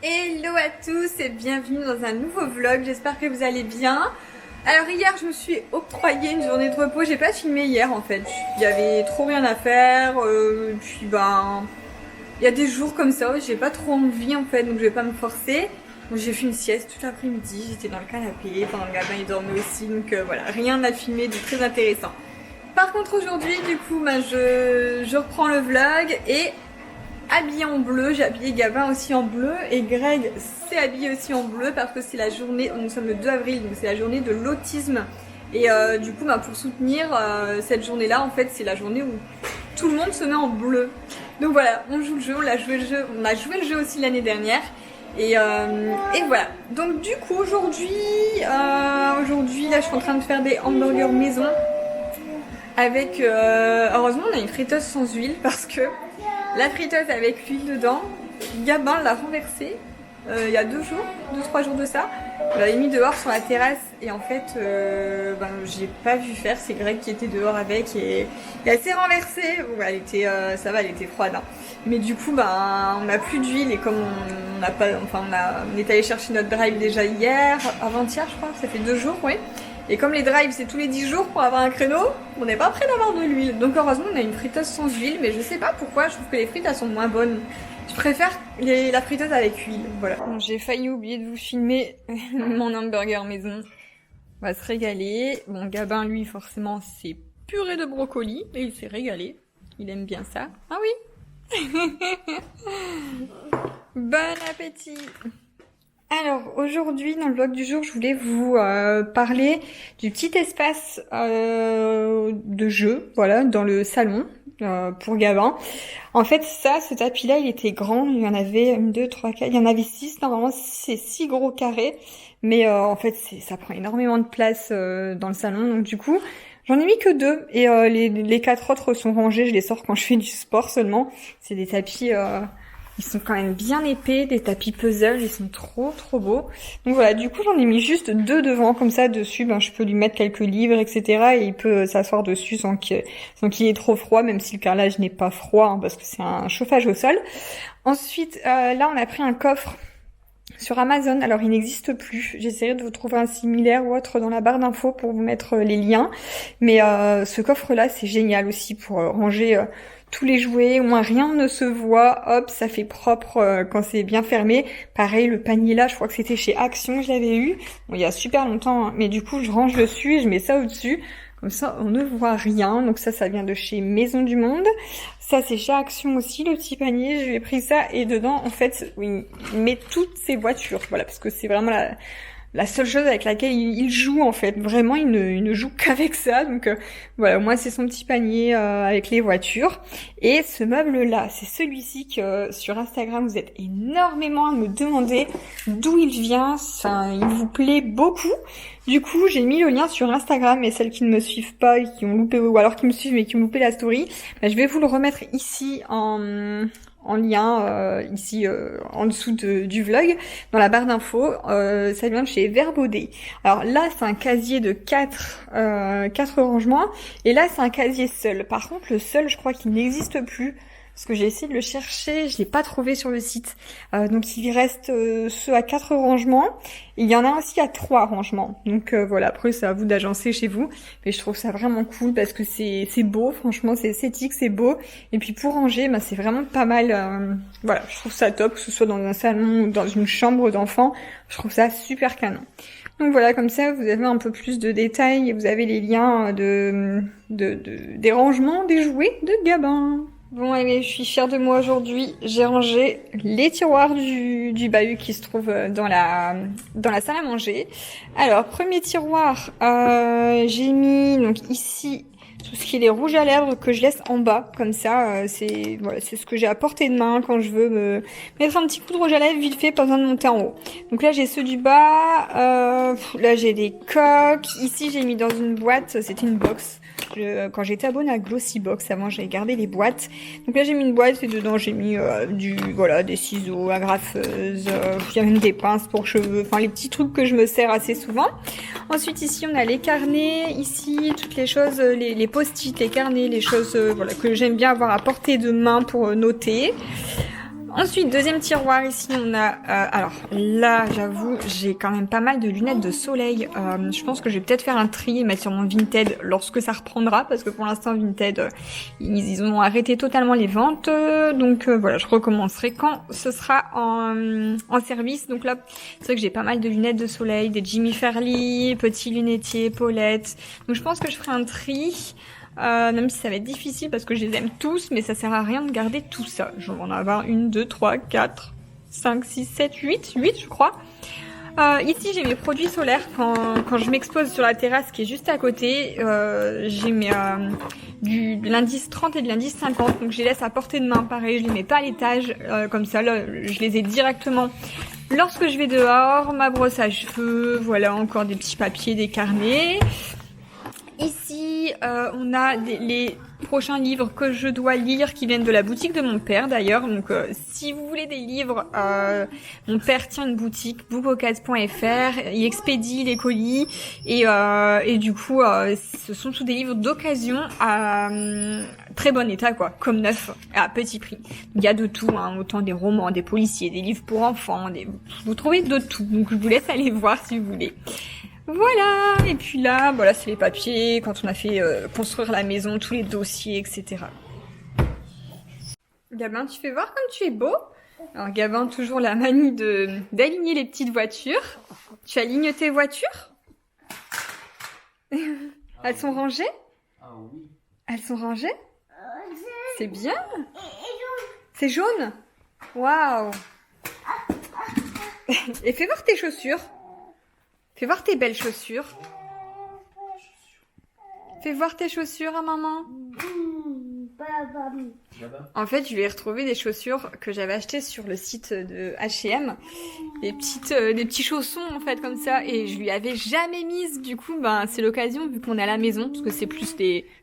Hello à tous et bienvenue dans un nouveau vlog, j'espère que vous allez bien. Alors hier je me suis octroyé une journée de repos, j'ai pas filmé hier en fait, il y avait trop rien à faire, puis il y a des jours comme ça où j'ai pas trop envie en fait, donc je vais pas me forcer. Donc j'ai fait une sieste toute l'après-midi, j'étais dans le canapé, pendant le gamin il dormait aussi, donc voilà, rien à filmer de très intéressant. Par contre aujourd'hui du coup je reprends le vlog et habillée en bleu, j'ai habillé Gabin aussi en bleu et Greg s'est habillé aussi en bleu parce que c'est la journée, nous sommes le 2 avril, donc c'est la journée de l'autisme. Et du coup pour soutenir cette journée là en fait c'est la journée où tout le monde se met en bleu. Donc voilà, on joue le jeu, on a joué le jeu aussi l'année dernière. Et voilà. Donc du coup aujourd'hui là je suis en train de faire des hamburgers maison avec heureusement on a une friteuse sans huile parce que la friteuse avec l'huile dedans, Gabin l'a renversée il y a 2-3 jours de ça. On l'avait mis dehors sur la terrasse et en fait j'ai pas vu faire, c'est Greg qui était dehors avec et elle s'est renversée. Bon, elle était, ça va, elle était froide hein. Mais du coup on n'a plus d'huile et comme on n'a pas, on est allé chercher notre drive déjà hier, avant-hier je crois, ça fait 2 jours, oui. Et comme les drives c'est tous les 10 jours pour avoir un créneau, on n'est pas prêt d'avoir de l'huile. Donc heureusement on a une friteuse sans huile, mais je sais pas pourquoi, je trouve que les frites elles sont moins bonnes. Je préfère la friteuse avec huile, voilà. Bon, j'ai failli oublier de vous filmer mon hamburger maison. On va se régaler. Bon, Gabin lui forcément c'est purée de brocoli, et il s'est régalé. Il aime bien ça. Ah oui. Bon appétit. Alors aujourd'hui dans le vlog du jour je voulais vous parler du petit espace de jeu, voilà, dans le salon pour Gabin. En fait ce tapis là il était grand, il y en avait 1, 2, 3, 4, il y en avait 6, normalement c'est 6 gros carrés, mais en fait ça prend énormément de place dans le salon, donc du coup j'en ai mis que 2 et les 4 autres sont rangés, je les sors quand je fais du sport seulement. C'est des tapis... Ils sont quand même bien épais, des tapis puzzle, ils sont trop beaux. Donc voilà, du coup j'en ai mis juste 2 devant, comme ça dessus je peux lui mettre quelques livres, etc. Et il peut s'asseoir dessus sans qu'il ait trop froid, même si le carrelage n'est pas froid, hein, parce que c'est un chauffage au sol. Ensuite, là on a pris un coffre sur Amazon, alors il n'existe plus. J'essaierai de vous trouver un similaire ou autre dans la barre d'infos pour vous mettre les liens. Mais ce coffre-là, c'est génial aussi pour ranger... tous les jouets, au moins rien ne se voit, hop, ça fait propre quand c'est bien fermé. Pareil, le panier là, je crois que c'était chez Action, je l'avais eu. Bon, il y a super longtemps, hein, mais du coup, je range dessus et je mets ça au-dessus. Comme ça, on ne voit rien. Donc ça vient de chez Maison du Monde. Ça, c'est chez Action aussi, le petit panier. Je lui ai pris ça et dedans, en fait, oui, il met toutes ses voitures. Voilà, parce que c'est vraiment la seule chose avec laquelle il joue en fait. Vraiment, il ne joue qu'avec ça. Donc voilà, moi c'est son petit panier avec les voitures. Et ce meuble-là, c'est celui-ci que sur Instagram, vous êtes énormément à me demander d'où il vient. Enfin, il vous plaît beaucoup. Du coup, j'ai mis le lien sur Instagram et celles qui ne me suivent pas et qui ont loupé, ou alors qui me suivent mais qui ont loupé la story, je vais vous le remettre ici en lien ici en dessous du vlog, dans la barre d'infos. Ça vient de chez Verbaudet. Alors là c'est un casier de 4 rangements et là c'est un casier seul. Par contre le seul je crois qu'il n'existe plus parce que j'ai essayé de le chercher, je l'ai pas trouvé sur le site. Donc il reste ceux à 4 rangements. Il y en a aussi à 3 rangements. Donc voilà, après c'est à vous d'agencer chez vous. Mais je trouve ça vraiment cool parce que c'est beau, franchement c'est esthétique, c'est beau. Et puis pour ranger, c'est vraiment pas mal. Voilà, je trouve ça top, que ce soit dans un salon ou dans une chambre d'enfant. Je trouve ça super canon. Donc voilà, comme ça vous avez un peu plus de détails et vous avez les liens des rangements des jouets de Gabin. Bon allez, je suis fière de moi aujourd'hui, j'ai rangé les tiroirs du bahut qui se trouve dans la salle à manger. Alors premier tiroir, j'ai mis donc ici tout ce qui est les rouges à lèvres que je laisse en bas, comme ça c'est ce que j'ai à portée de main quand je veux me mettre un petit coup de rouge à lèvres vite fait, pas besoin de monter en haut. Donc là j'ai ceux du bas, là j'ai des coques, ici j'ai mis dans une boîte, c'était une box. Quand j'étais abonnée à Glossybox, avant j'avais gardé les boîtes. Donc là j'ai mis une boîte et dedans j'ai mis des ciseaux, agrafeuses, il y a même des pinces pour cheveux, enfin les petits trucs que je me sers assez souvent. Ensuite ici on a les carnets, ici toutes les choses, les post-it, les carnets, les choses que j'aime bien avoir à portée de main pour noter. Ensuite, deuxième tiroir, ici on a... alors là, j'avoue, j'ai quand même pas mal de lunettes de soleil. Je pense que je vais peut-être faire un tri et mettre sur mon Vinted lorsque ça reprendra, parce que pour l'instant, Vinted, ils ont arrêté totalement les ventes. Donc voilà, je recommencerai quand ce sera en service. Donc là, c'est vrai que j'ai pas mal de lunettes de soleil, des Jimmy Fairly, petits lunetiers, Paulette. Donc je pense que je ferai un tri. Même si ça va être difficile parce que je les aime tous, mais ça sert à rien de garder tout ça. Je vais en avoir 1, 2, 3, 4, 5, 6, 7, 8 je crois. Ici j'ai mes produits solaires quand je m'expose sur la terrasse qui est juste à côté. J'ai mes de l'indice 30 et de l'indice 50, donc je les laisse à portée de main. Pareil, je les mets pas à l'étage, comme ça là, je les ai directement lorsque je vais dehors. Ma brosse à cheveux, voilà, encore des petits papiers, des carnets. Ici, on a les prochains livres que je dois lire qui viennent de la boutique de mon père d'ailleurs. Donc, si vous voulez des livres, mon père tient une boutique, bookoccasion.fr. Il expédie les colis et du coup, ce sont tous des livres d'occasion à très bon état, quoi, comme neuf, à petit prix. Il y a de tout, hein, autant des romans, des policiers, des livres pour enfants, vous trouvez de tout. Donc, je vous laisse aller voir si vous voulez. Voilà, et puis là, voilà, c'est les papiers, quand on a fait construire la maison, tous les dossiers, etc. Gabin, tu fais voir comme tu es beau. Alors Gabin, toujours la manie d'aligner les petites voitures. Tu alignes tes voitures? Elles sont rangées? Ah oui. Elles sont rangées? C'est bien. C'est jaune? Waouh. Et fais voir tes chaussures. Fais voir tes belles chaussures. Fais voir tes chaussures à maman. En fait, je lui ai retrouvé des chaussures que j'avais achetées sur le site de H&M. Des petits chaussons, en fait, comme ça. Et je lui avais jamais mises. Du coup, ben, c'est l'occasion, vu qu'on est à la maison. Parce que c'est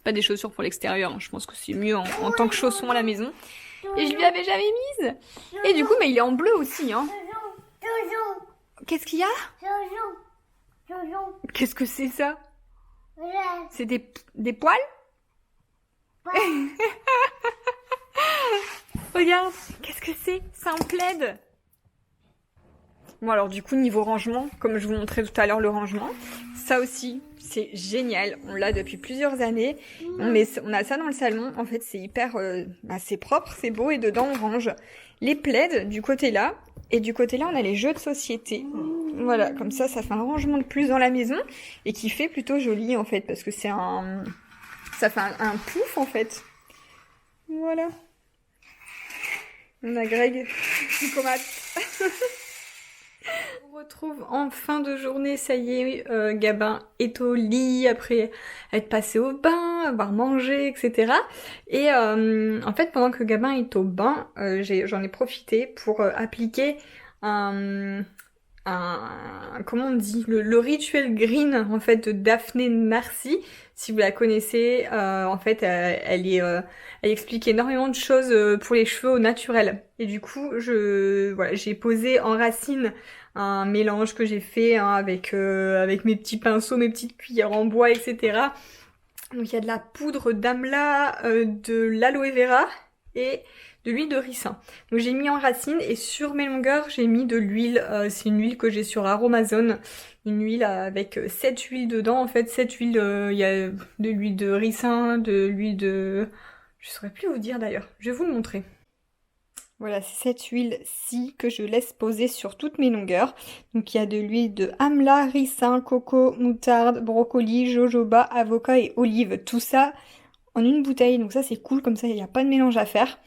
pas des chaussures pour l'extérieur. Je pense que c'est mieux en tant que chaussons à la maison. Et je lui avais jamais mise. Et du coup, mais il est en bleu aussi, hein. Qu'est-ce qu'il y a? Qu'est-ce que c'est ça? C'est des poils? Regarde, qu'est-ce que c'est? C'est un plaid. Bon alors du coup niveau rangement, comme je vous montrais tout à l'heure le rangement, ça aussi c'est génial, on l'a depuis plusieurs années, on a ça dans le salon, en fait c'est hyper, c'est propre, c'est beau et dedans on range les plaids du côté là, et du côté là on a les jeux de société. Voilà, comme ça fait un rangement de plus dans la maison et qui fait plutôt joli en fait, parce que ça fait un pouf en fait. Voilà. On a Greg qui comate. On retrouve en fin de journée, ça y est, Gabin est au lit après être passé au bain, avoir mangé, etc. Et en fait, pendant que Gabin est au bain, j'en ai profité pour appliquer comment on dit, le rituel green en fait de Daphné Narcy. Si vous la connaissez, en fait elle explique énormément de choses pour les cheveux au naturel. Et du coup j'ai posé en racine un mélange que j'ai fait avec mes petits pinceaux, mes petites cuillères en bois, etc. Donc il y a de la poudre d'amla, de l'aloe vera et de l'huile de ricin. Donc j'ai mis en racine et sur mes longueurs j'ai mis de l'huile, c'est une huile que j'ai sur Aromazone, une huile avec 7 huiles dedans en fait, 7 huiles, il y a de l'huile de ricin, de l'huile de... je saurais plus vous dire d'ailleurs, je vais vous le montrer. Voilà, c'est cette huile-ci que je laisse poser sur toutes mes longueurs. Donc il y a de l'huile de amla, ricin, coco, moutarde, brocoli, jojoba, avocat et olive. Tout ça en une bouteille, donc ça c'est cool, comme ça il n'y a pas de mélange à faire.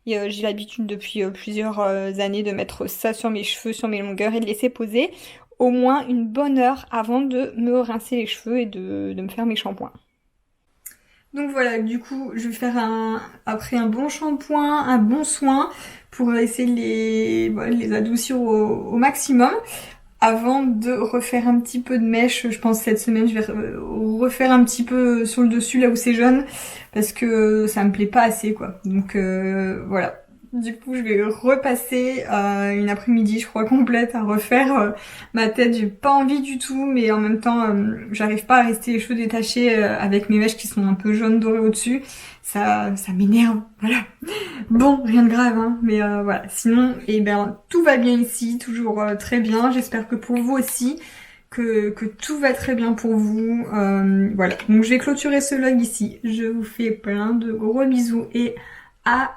J'ai l'habitude depuis plusieurs années de mettre ça sur mes cheveux, sur mes longueurs et de laisser poser au moins une bonne heure avant de me rincer les cheveux et de me faire mes shampoings. Donc voilà, du coup je vais faire après un bon shampoing, un bon soin pour essayer de les adoucir au maximum. Avant de refaire un petit peu de mèche, je pense cette semaine je vais refaire un petit peu sur le dessus là où c'est jaune, parce que ça me plaît pas assez quoi. Donc voilà, Du coup, je vais repasser une après-midi, je crois, complète à refaire ma tête. J'ai pas envie du tout, mais en même temps, j'arrive pas à rester les cheveux détachés avec mes mèches qui sont un peu jaunes dorées au-dessus. Ça m'énerve, voilà. Bon, rien de grave, hein, mais voilà. Sinon, eh ben, tout va bien ici, toujours très bien. J'espère que pour vous aussi, que tout va très bien pour vous. Voilà, donc je vais clôturer ce vlog ici. Je vous fais plein de gros bisous et à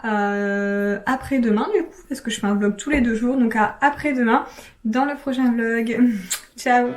après-demain du coup, parce que je fais un vlog tous les 2 jours, donc à après-demain dans le prochain vlog. Ciao!